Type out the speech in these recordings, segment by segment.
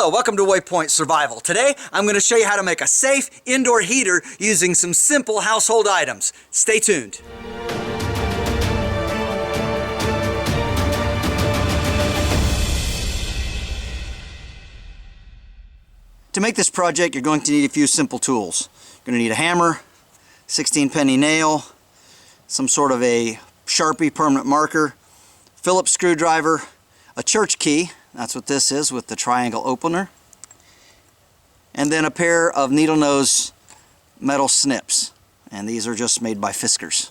Hello, welcome to Waypoint Survival. Today I'm going to show you how to make a safe indoor heater using some simple household items. Stay tuned. To make this project, you're going to need a few simple tools. You're going to need a hammer, 16-penny nail, some sort of a Sharpie permanent marker, Phillips screwdriver, a church key, that's what this is with the triangle opener, and then a pair of needle nose metal snips, and these are just made by Fiskars.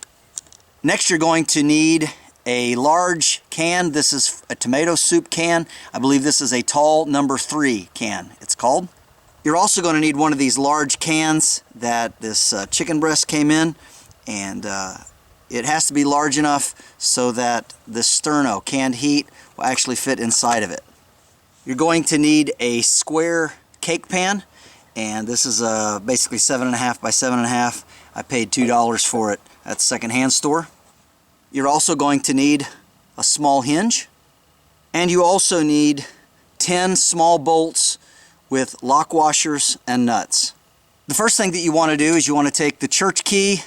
Next you're going to need a large can. This is a tomato soup can. I believe this is a tall number 3 can, it's called. You're also going to need one of these large cans that this chicken breast came in, and it has to be large enough so that the sterno, canned heat, will actually fit inside of it. You're going to need a square cake pan, and this is basically 7.5 by 7.5. I paid $2 for it at the secondhand store. You're also going to need a small hinge, and you also need 10 small bolts with lock washers and nuts. The first thing that you want to do is you want to take the church key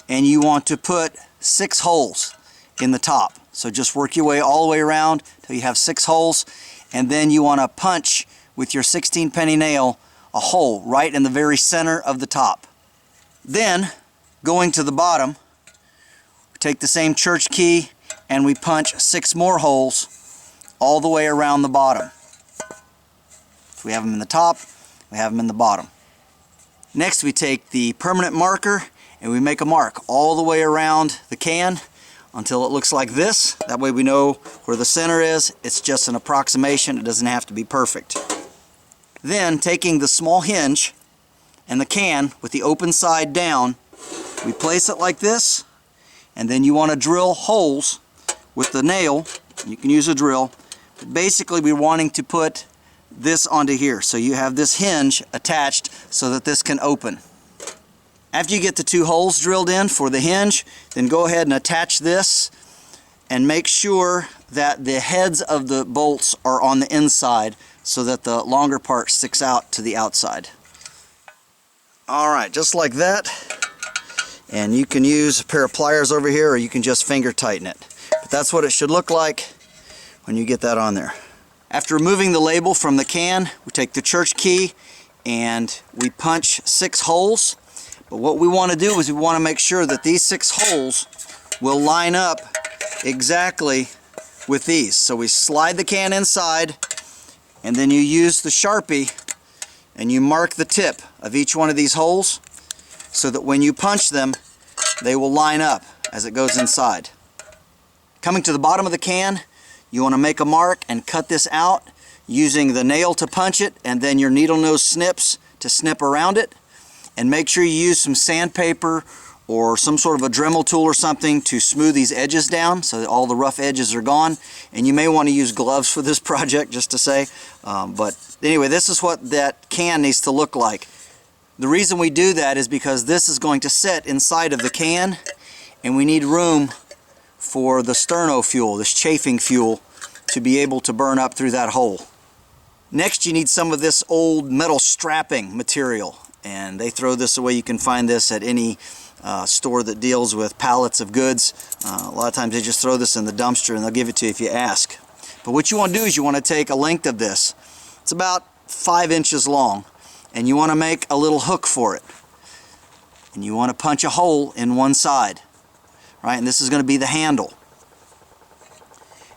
and you want to put 6 holes in the top. So just work your way all the way around till you have 6 holes, and then you want to punch with your 16-penny nail a hole right in the very center of the top. Then, going to the bottom, we take the same church key and we punch 6 more holes all the way around the bottom. We have them in the top, we have them in the bottom. Next we take the permanent marker and we make a mark all the way around the can until it looks like this. That way we know where the center is. It's just an approximation, it doesn't have to be perfect. Then taking the small hinge and the can with the open side down, we place it like this, and then you want to drill holes with the nail. You can use a drill, but basically we're wanting to put this onto here, so you have this hinge attached so that this can open. After you get the 2 holes drilled in for the hinge, then go ahead and attach this and make sure that the heads of the bolts are on the inside so that the longer part sticks out to the outside. Alright, just like that. And you can use a pair of pliers over here, or you can just finger tighten it. But that's what it should look like when you get that on there. After removing the label from the can, we take the church key and we punch 6 holes. But what we want to do is we want to make sure that these 6 holes will line up exactly with these. So we slide the can inside, and then you use the Sharpie and you mark the tip of each one of these holes so that when you punch them, they will line up as it goes inside. Coming to the bottom of the can, you want to make a mark and cut this out using the nail to punch it, and then your needle nose snips to snip around it. And make sure you use some sandpaper or some sort of a Dremel tool or something to smooth these edges down so that all the rough edges are gone. And you may want to use gloves for this project, just to say. But anyway, this is what that can needs to look like. The reason we do that is because this is going to sit inside of the can, and we need room for the sterno fuel, this chafing fuel, to be able to burn up through that hole. Next you need some of this old metal strapping material, and they throw this away. You can find this at any store that deals with pallets of goods. A lot of times they just throw this in the dumpster and they'll give it to you if you ask. But what you want to do is you want to take a length of this. It's about 5 inches long, and you want to make a little hook for it. And you want to punch a hole in one side. Right, and this is going to be the handle.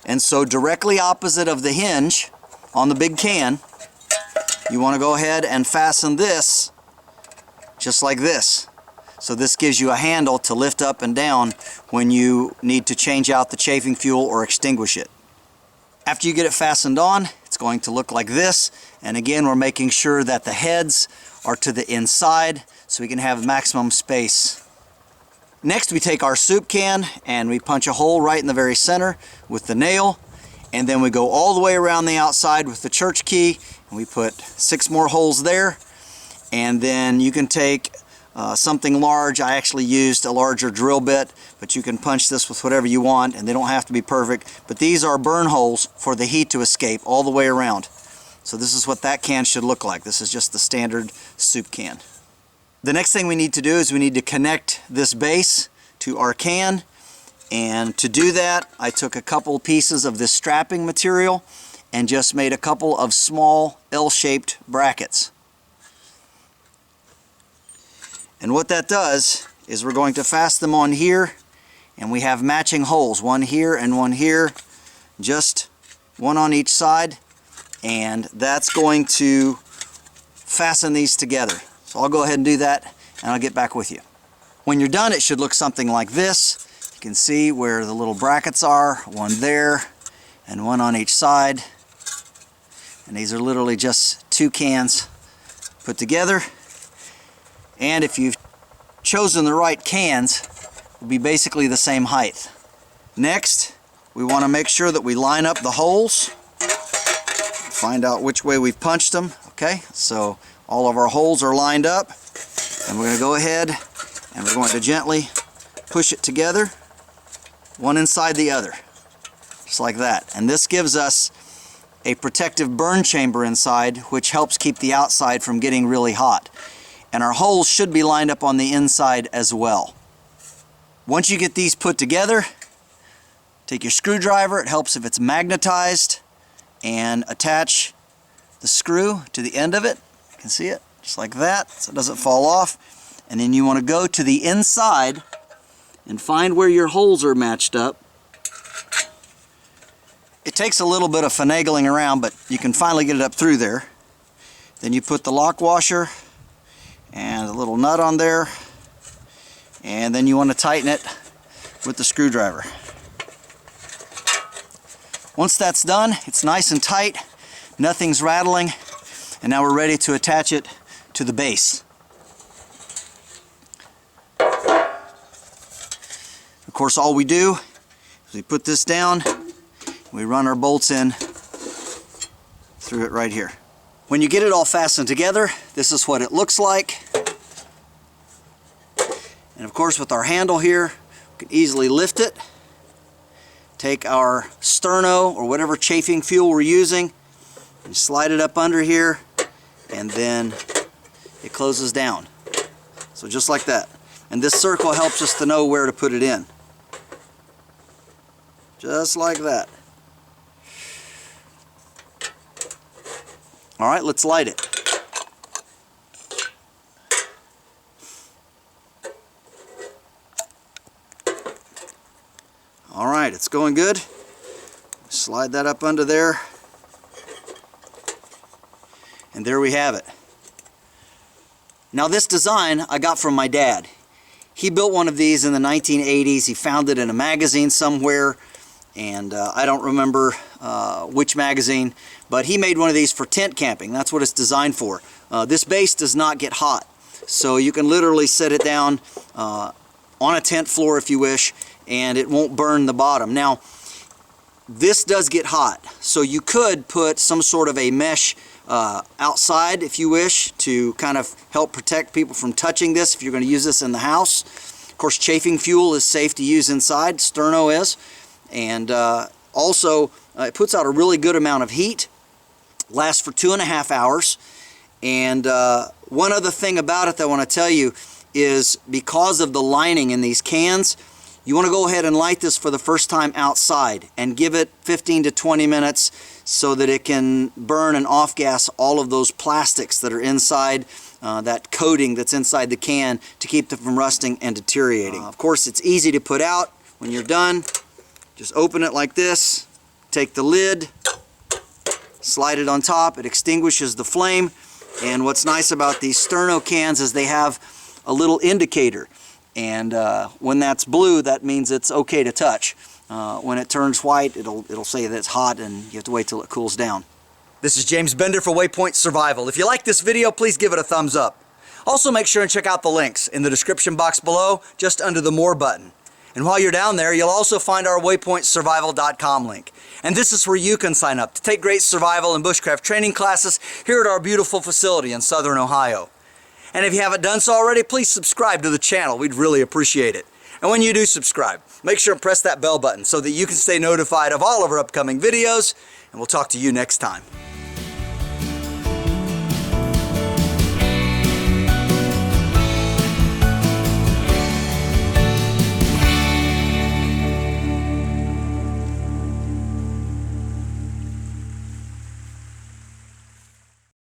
And so directly opposite of the hinge on the big can, you want to go ahead and fasten this just like this. So this gives you a handle to lift up and down when you need to change out the chafing fuel or extinguish it. After you get it fastened on, it's going to look like this. And again, we're making sure that the heads are to the inside so we can have maximum space. Next we take our soup can and we punch a hole right in the very center with the nail, and then we go all the way around the outside with the church key, and we put 6 more holes there. And then you can take something large. I actually used a larger drill bit, but you can punch this with whatever you want, and they don't have to be perfect. But these are burn holes for the heat to escape all the way around. So this is what that can should look like. This is just the standard soup can. The next thing we need to do is we need to connect this base to our can, and to do that I took a couple pieces of this strapping material and just made a couple of small L-shaped brackets. And what that does is we're going to fasten them on here, and we have matching holes, one here and one here, just one on each side, and that's going to fasten these together. So I'll go ahead and do that, and I'll get back with you. When you're done, it should look something like this. You can see where the little brackets are, one there and one on each side. And these are literally just two cans put together. And if you've chosen the right cans, it'll be basically the same height. Next, we want to make sure that we line up the holes. Find out which way we've punched them. Okay, so all of our holes are lined up. And we're going to go ahead and we're going to gently push it together, one inside the other, just like that. And this gives us a protective burn chamber inside, which helps keep the outside from getting really hot. And our holes should be lined up on the inside as well. Once you get these put together, take your screwdriver, it helps if it's magnetized, and attach the screw to the end of it. You can see it, just like that, so it doesn't fall off. And then you want to go to the inside and find where your holes are matched up. It takes a little bit of finagling around, but you can finally get it up through there. Then you put the lock washer and a little nut on there, and then you want to tighten it with the screwdriver. Once that's done, it's nice and tight, nothing's rattling, and now we're ready to attach it to the base. Of course, all we do is we put this down, we run our bolts in through it right here. When you get it all fastened together, this is what it looks like. And of course, with our handle here, we can easily lift it, take our sterno or whatever chafing fuel we're using, and slide it up under here, and then it closes down. So just like that. And this circle helps us to know where to put it in. Just like that. All right, let's light it. All right, it's going good. Slide that up under there. And there we have it. Now this design I got from my dad. He built one of these in the 1980s. He found it in a magazine somewhere, and I don't remember which magazine, but he made one of these for tent camping. That's what it's designed for. This base does not get hot, so you can literally set it down on a tent floor if you wish, and it won't burn the bottom. Now, this does get hot, so you could put some sort of a mesh outside if you wish to kind of help protect people from touching this if you're going to use this in the house. Of course, chafing fuel is safe to use inside, sterno is, and also it puts out a really good amount of heat, lasts for 2.5 hours. And one other thing about it that I want to tell you is because of the lining in these cans, you want to go ahead and light this for the first time outside and give it 15 to 20 minutes so that it can burn and off-gas all of those plastics that are inside, that coating that's inside the can to keep them from rusting and deteriorating. Of course, it's easy to put out. When you're done, just open it like this, take the lid, slide it on top, it extinguishes the flame. And what's nice about these sterno cans is they have a little indicator. And when that's blue, that means it's okay to touch. When it turns white, it'll say that it's hot and you have to wait till it cools down. This is James Bender for Waypoint Survival. If you like this video, please give it a thumbs up. Also make sure and check out the links in the description box below, just under the More button. And while you're down there, you'll also find our waypointsurvival.com link. And this is where you can sign up to take great survival and bushcraft training classes here at our beautiful facility in Southern Ohio. And if you haven't done so already, please subscribe to the channel. We'd really appreciate it. And when you do subscribe, make sure and press that bell button so that you can stay notified of all of our upcoming videos. And we'll talk to you next time.